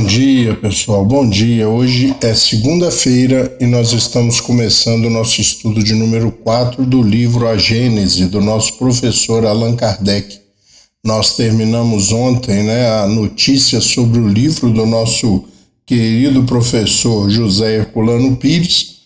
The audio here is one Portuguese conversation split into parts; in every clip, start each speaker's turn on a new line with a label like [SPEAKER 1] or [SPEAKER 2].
[SPEAKER 1] Bom dia, pessoal. Bom dia. Hoje é segunda-feira e nós estamos começando o nosso estudo de número 4 do livro A Gênese, do nosso professor Allan Kardec. Nós terminamos ontem, a notícia sobre o livro do nosso querido professor José Herculano Pires.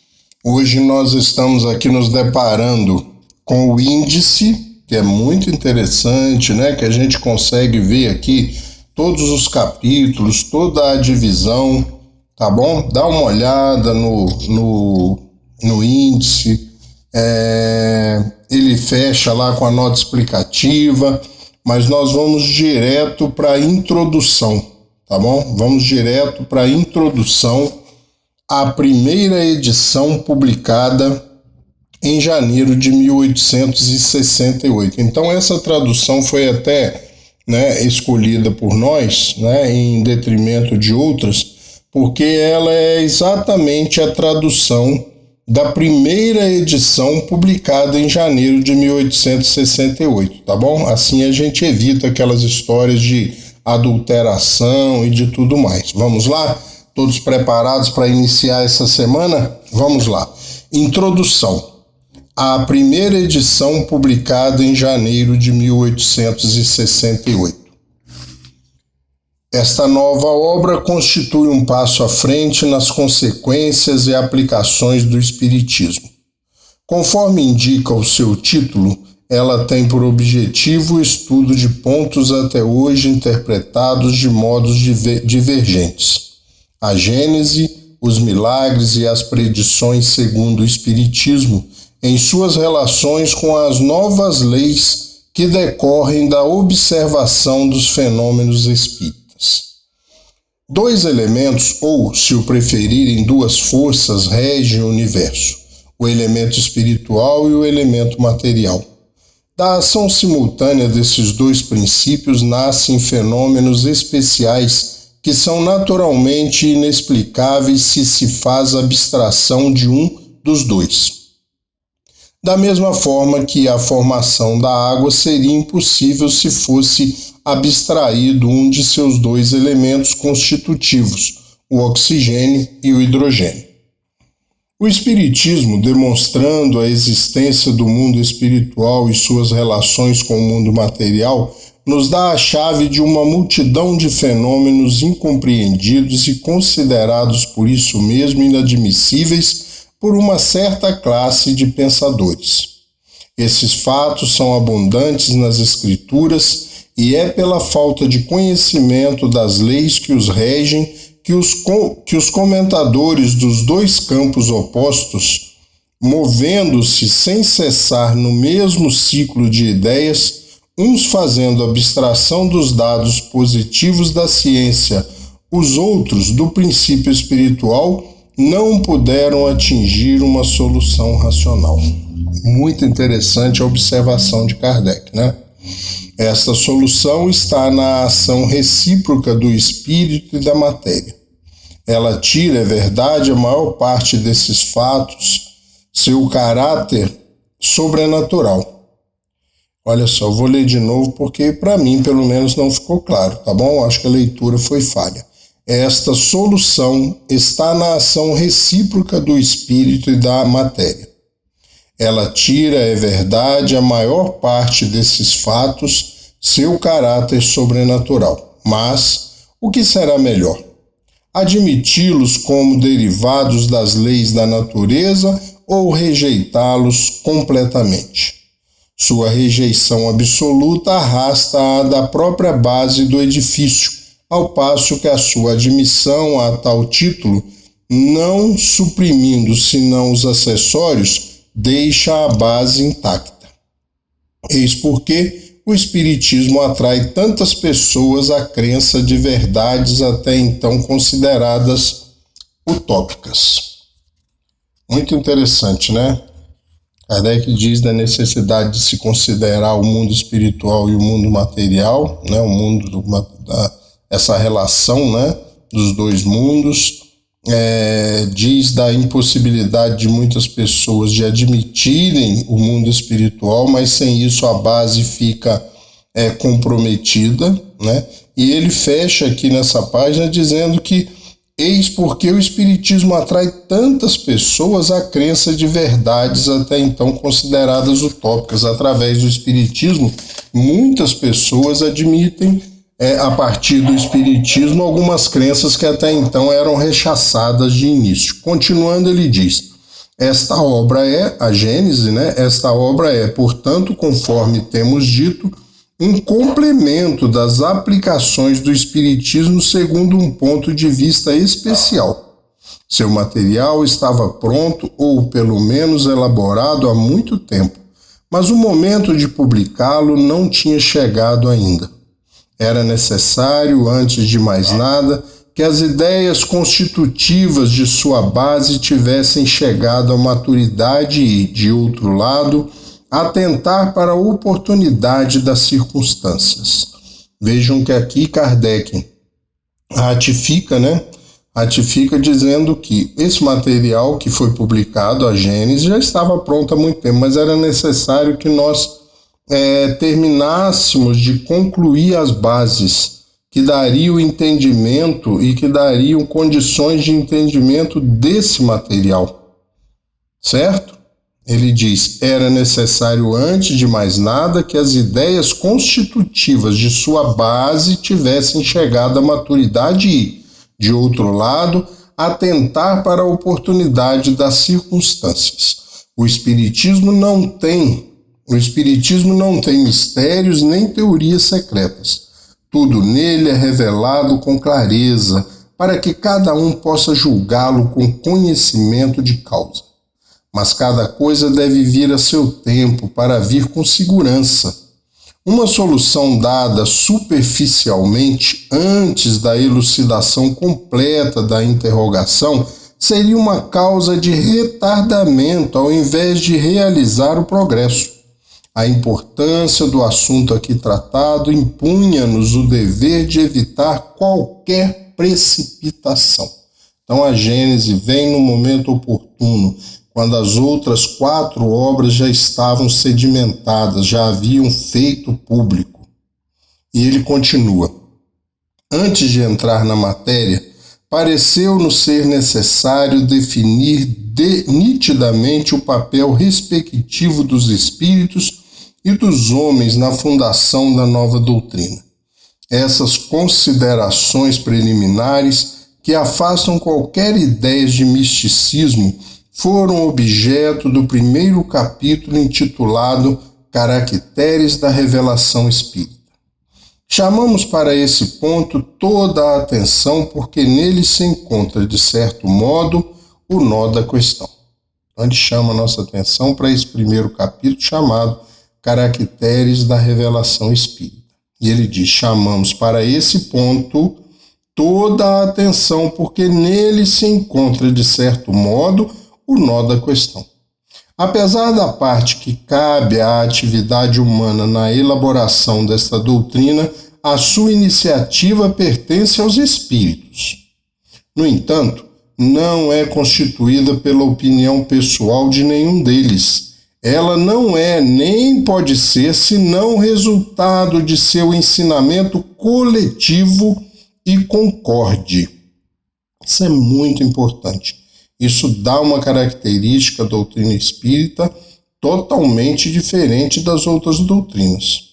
[SPEAKER 1] Hoje nós estamos aqui nos deparando com o índice, que é muito interessante, que a gente consegue ver aqui todos os capítulos, toda a divisão, tá bom? Dá uma olhada no índice, ele fecha lá com a nota explicativa, mas nós vamos direto para a introdução, tá bom? Vamos direto para a introdução à primeira edição publicada em janeiro de 1868. Então essa tradução foi até escolhida por nós, em detrimento de outras, porque ela é exatamente a tradução da primeira edição publicada em janeiro de 1868, tá bom? Assim a gente evita aquelas histórias de adulteração e de tudo mais. Vamos lá? Todos preparados para iniciar essa semana? Vamos lá. Introdução. A primeira edição publicada em janeiro de 1868. Esta nova obra constitui um passo à frente nas consequências e aplicações do Espiritismo. Conforme indica o seu título, ela tem por objetivo o estudo de pontos até hoje interpretados de modos divergentes. A Gênese, os milagres e as predições segundo o Espiritismo, em suas relações com as novas leis que decorrem da observação dos fenômenos espíritas. Dois elementos, ou, se o preferirem, duas forças, regem o universo, o elemento espiritual e o elemento material. Da ação simultânea desses dois princípios nascem fenômenos especiais que são naturalmente inexplicáveis se se faz abstração de um dos dois. Da mesma forma que a formação da água seria impossível se fosse abstraído um de seus dois elementos constitutivos, o oxigênio e o hidrogênio. O Espiritismo, demonstrando a existência do mundo espiritual e suas relações com o mundo material, nos dá a chave de uma multidão de fenômenos incompreendidos e considerados por isso mesmo inadmissíveis por uma certa classe de pensadores. Esses fatos são abundantes nas Escrituras e é pela falta de conhecimento das leis que os regem que os comentadores dos dois campos opostos, movendo-se sem cessar no mesmo ciclo de ideias, uns fazendo abstração dos dados positivos da ciência, os outros do princípio espiritual, não puderam atingir uma solução racional. Muito interessante a observação de Kardec, Esta solução está na ação recíproca do espírito e da matéria. Ela tira, é verdade, a maior parte desses fatos, seu caráter sobrenatural. Olha só, eu vou ler de novo porque para mim, pelo menos, não ficou claro, tá bom? Acho que a leitura foi falha. Esta solução está na ação recíproca do espírito e da matéria. Ela tira, é verdade, a maior parte desses fatos, seu caráter sobrenatural. Mas, o que será melhor? Admiti-los como derivados das leis da natureza ou rejeitá-los completamente? Sua rejeição absoluta arrasta-a da própria base do edifício, ao passo que a sua admissão a tal título, não suprimindo senão os acessórios, deixa a base intacta. Eis porque o Espiritismo atrai tantas pessoas à crença de verdades até então consideradas utópicas. Muito interessante, Kardec diz da necessidade de se considerar o mundo espiritual e o mundo material, o mundo essa relação, dos dois mundos, diz da impossibilidade de muitas pessoas de admitirem o mundo espiritual, mas sem isso a base fica comprometida, E ele fecha aqui nessa página dizendo que eis porque o Espiritismo atrai tantas pessoas à crença de verdades até então consideradas utópicas. Através do Espiritismo, muitas pessoas admitem, a partir do Espiritismo, algumas crenças que até então eram rechaçadas de início. Continuando, ele diz: esta obra é, a Gênese, esta obra é, portanto, conforme temos dito, um complemento das aplicações do Espiritismo segundo um ponto de vista especial. Seu material estava pronto ou, pelo menos, elaborado há muito tempo, mas o momento de publicá-lo não tinha chegado ainda. Era necessário, antes de mais nada, que as ideias constitutivas de sua base tivessem chegado à maturidade e, de outro lado, atentar para a oportunidade das circunstâncias. Vejam que aqui Kardec ratifica dizendo que esse material que foi publicado, a Gênese, já estava pronto há muito tempo, mas era necessário que nós terminássemos de concluir as bases que dariam o entendimento e que dariam condições de entendimento desse material, certo? Ele diz: era necessário, antes de mais nada, que as ideias constitutivas de sua base tivessem chegado à maturidade e, de outro lado, atentar para a oportunidade das circunstâncias. O Espiritismo não tem mistérios nem teorias secretas. Tudo nele é revelado com clareza, para que cada um possa julgá-lo com conhecimento de causa. Mas cada coisa deve vir a seu tempo para vir com segurança. Uma solução dada superficialmente, antes da elucidação completa da interrogação, seria uma causa de retardamento ao invés de realizar o progresso. A importância do assunto aqui tratado impunha-nos o dever de evitar qualquer precipitação. Então a Gênese vem no momento oportuno, quando as outras 4 obras já estavam sedimentadas, já haviam feito público. E ele continua: antes de entrar na matéria, pareceu-nos ser necessário definir nitidamente o papel respectivo dos espíritos e dos homens na fundação da nova doutrina. Essas considerações preliminares, que afastam qualquer ideia de misticismo, foram objeto do primeiro capítulo intitulado Caracteres da Revelação Espírita. Chamamos para esse ponto toda a atenção porque nele se encontra, de certo modo, o nó da questão. Então ele chama a nossa atenção para esse primeiro capítulo chamado Caracteres da Revelação Espírita. E ele diz: chamamos para esse ponto toda a atenção porque nele se encontra, de certo modo, o nó da questão. Apesar da parte que cabe à atividade humana na elaboração desta doutrina, a sua iniciativa pertence aos espíritos. No entanto, não é constituída pela opinião pessoal de nenhum deles. Ela não é nem pode ser senão resultado de seu ensinamento coletivo e concorde. Isso é muito importante. Isso dá uma característica à doutrina espírita totalmente diferente das outras doutrinas.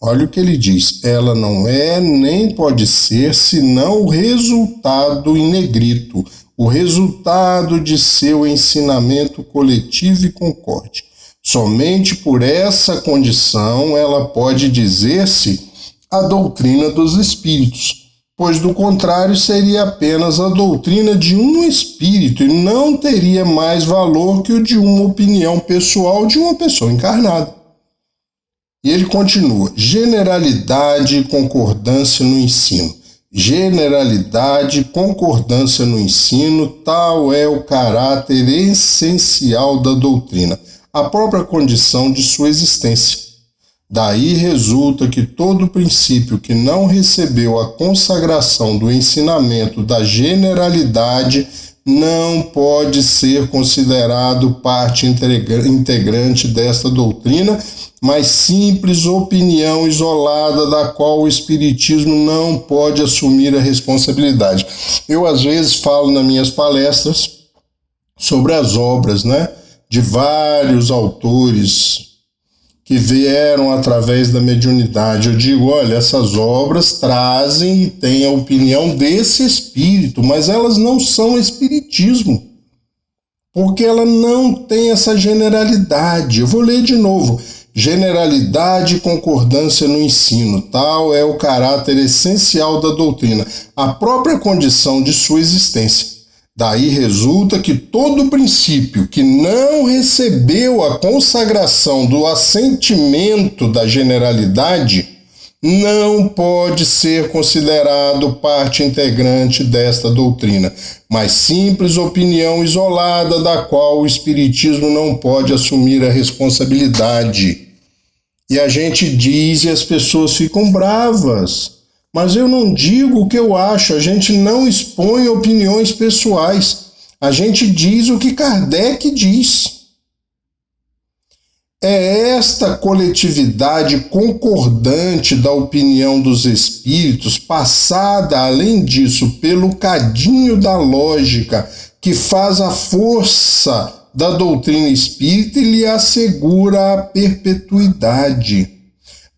[SPEAKER 1] Olha o que ele diz: ela não é nem pode ser senão o resultado em negrito, o resultado de seu ensinamento coletivo e concorde. Somente por essa condição ela pode dizer-se a doutrina dos espíritos, pois do contrário seria apenas a doutrina de um espírito e não teria mais valor que o de uma opinião pessoal de uma pessoa encarnada. E ele continua: generalidade e concordância no ensino. Generalidade e concordância no ensino, tal é o caráter essencial da doutrina, a própria condição de sua existência. Daí resulta que todo princípio que não recebeu a consagração do ensinamento da generalidade não pode ser considerado parte integrante desta doutrina, mas simples opinião isolada da qual o Espiritismo não pode assumir a responsabilidade. Eu, às vezes, falo nas minhas palestras sobre as obras, de vários autores que vieram através da mediunidade. Eu digo, olha, essas obras trazem e têm a opinião desse espírito, mas elas não são espiritismo, porque ela não tem essa generalidade. Eu vou ler de novo. Generalidade e concordância no ensino, tal é o caráter essencial da doutrina, a própria condição de sua existência. Daí resulta que todo princípio que não recebeu a consagração do assentimento da generalidade não pode ser considerado parte integrante desta doutrina, mas simples opinião isolada da qual o Espiritismo não pode assumir a responsabilidade. E a gente diz e as pessoas ficam bravas. Mas eu não digo o que eu acho, a gente não expõe opiniões pessoais, a gente diz o que Kardec diz. É esta coletividade concordante da opinião dos espíritos, passada, além disso, pelo cadinho da lógica, que faz a força da doutrina espírita e lhe assegura a perpetuidade.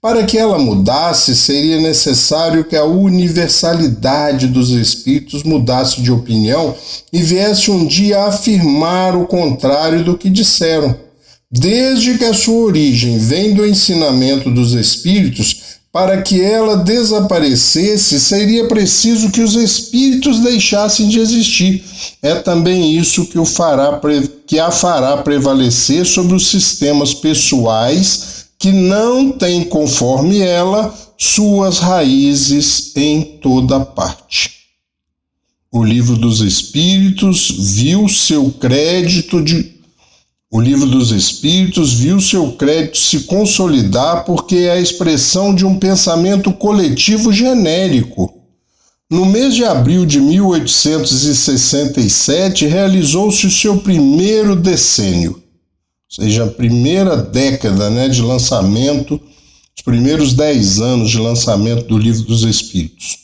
[SPEAKER 1] Para que ela mudasse, seria necessário que a universalidade dos espíritos mudasse de opinião e viesse um dia afirmar o contrário do que disseram. Desde que a sua origem vem do ensinamento dos espíritos, para que ela desaparecesse, seria preciso que os espíritos deixassem de existir. É também isso que a fará prevalecer sobre os sistemas pessoais que não tem conforme ela suas raízes em toda parte. O Livro dos Espíritos viu seu crédito se consolidar porque é a expressão de um pensamento coletivo genérico. No mês de abril de 1867, realizou-se o seu primeiro decênio, ou seja, a primeira década de lançamento, os primeiros 10 anos de lançamento do Livro dos Espíritos.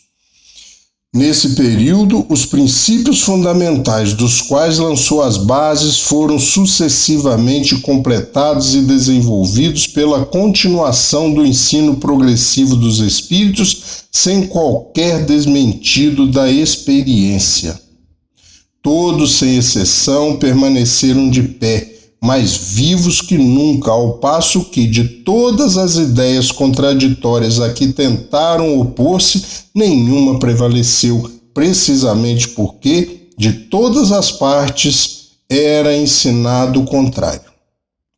[SPEAKER 1] Nesse período, os princípios fundamentais dos quais lançou as bases foram sucessivamente completados e desenvolvidos pela continuação do ensino progressivo dos Espíritos, sem qualquer desmentido da experiência. Todos, sem exceção, permaneceram de pé, mais vivos que nunca, ao passo que, de todas as ideias contraditórias a que tentaram opor-se, nenhuma prevaleceu, precisamente porque, de todas as partes, era ensinado o contrário.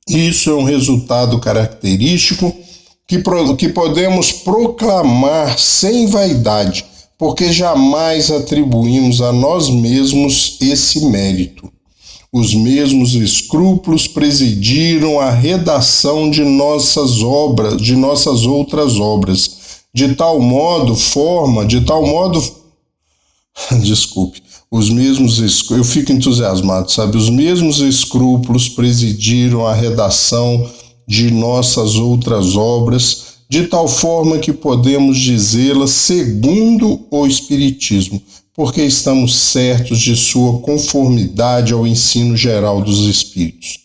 [SPEAKER 1] Isso é um resultado característico que podemos proclamar sem vaidade, porque jamais atribuímos a nós mesmos esse mérito. Os mesmos escrúpulos presidiram a redação de nossas outras obras, eu fico entusiasmado, os mesmos escrúpulos presidiram a redação de nossas outras obras, de tal forma que podemos dizê-las segundo o Espiritismo, porque estamos certos de sua conformidade ao ensino geral dos Espíritos.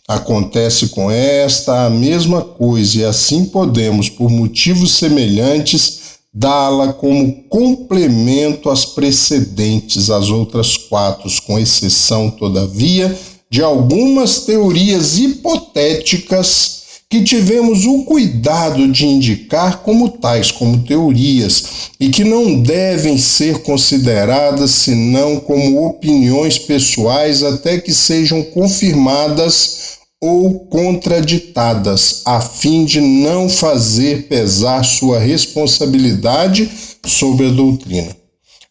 [SPEAKER 1] Acontece com esta a mesma coisa e assim podemos, por motivos semelhantes, dá-la como complemento às precedentes, às outras 4, com exceção, todavia, de algumas teorias hipotéticas que tivemos o cuidado de indicar como tais, como teorias, e que não devem ser consideradas senão como opiniões pessoais até que sejam confirmadas ou contraditadas, a fim de não fazer pesar sua responsabilidade sobre a doutrina.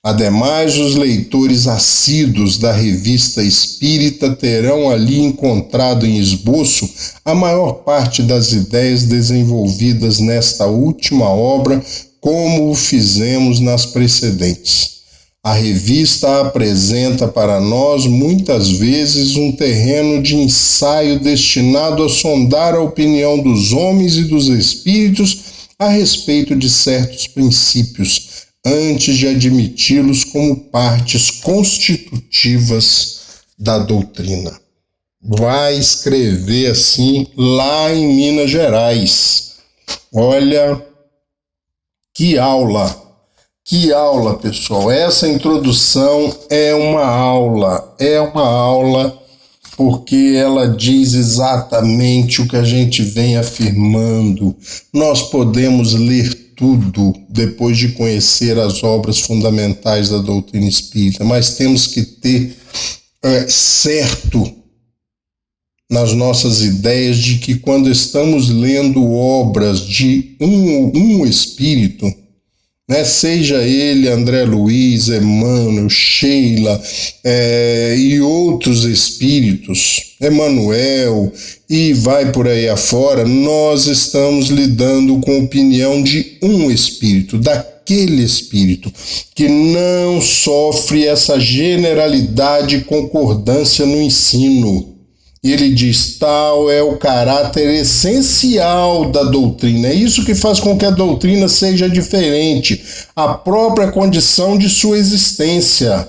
[SPEAKER 1] Ademais, os leitores assíduos da Revista Espírita terão ali encontrado em esboço a maior parte das ideias desenvolvidas nesta última obra, como o fizemos nas precedentes. A revista apresenta para nós, muitas vezes, um terreno de ensaio destinado a sondar a opinião dos homens e dos espíritos a respeito de certos princípios, antes de admiti-los como partes constitutivas da doutrina. Vai escrever assim lá em Minas Gerais. Olha, que aula, pessoal. Essa introdução é uma aula, porque ela diz exatamente o que a gente vem afirmando. Nós podemos ler tudo depois de conhecer as obras fundamentais da doutrina espírita, mas temos que ter certo nas nossas ideias de que quando estamos lendo obras de um espírito, né, seja ele André Luiz, Emmanuel, Sheila e outros espíritos, Emmanuel, e vai por aí afora, nós estamos lidando com a opinião de um espírito, daquele espírito que não sofre essa generalidade e concordância no ensino. E ele diz, tal é o caráter essencial da doutrina. É isso que faz com que a doutrina seja diferente, a própria condição de sua existência.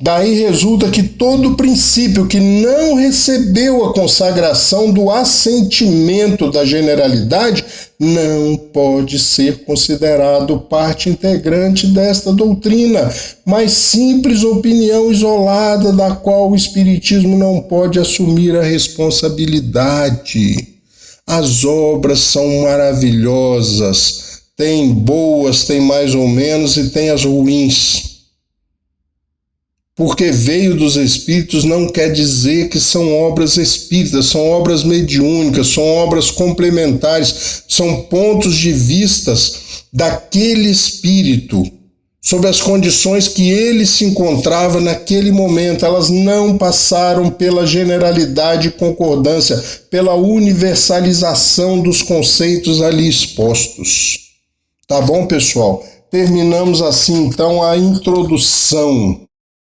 [SPEAKER 1] Daí resulta que todo princípio que não recebeu a consagração do assentimento da generalidade não pode ser considerado parte integrante desta doutrina, mas simples opinião isolada da qual o Espiritismo não pode assumir a responsabilidade. As obras são maravilhosas, tem boas, tem mais ou menos e tem as ruins. Porque veio dos espíritos não quer dizer que são obras espíritas, são obras mediúnicas, são obras complementares, são pontos de vistas daquele espírito, sobre as condições que ele se encontrava naquele momento. Elas não passaram pela generalidade e concordância, pela universalização dos conceitos ali expostos. Tá bom, pessoal? Terminamos assim, então, a introdução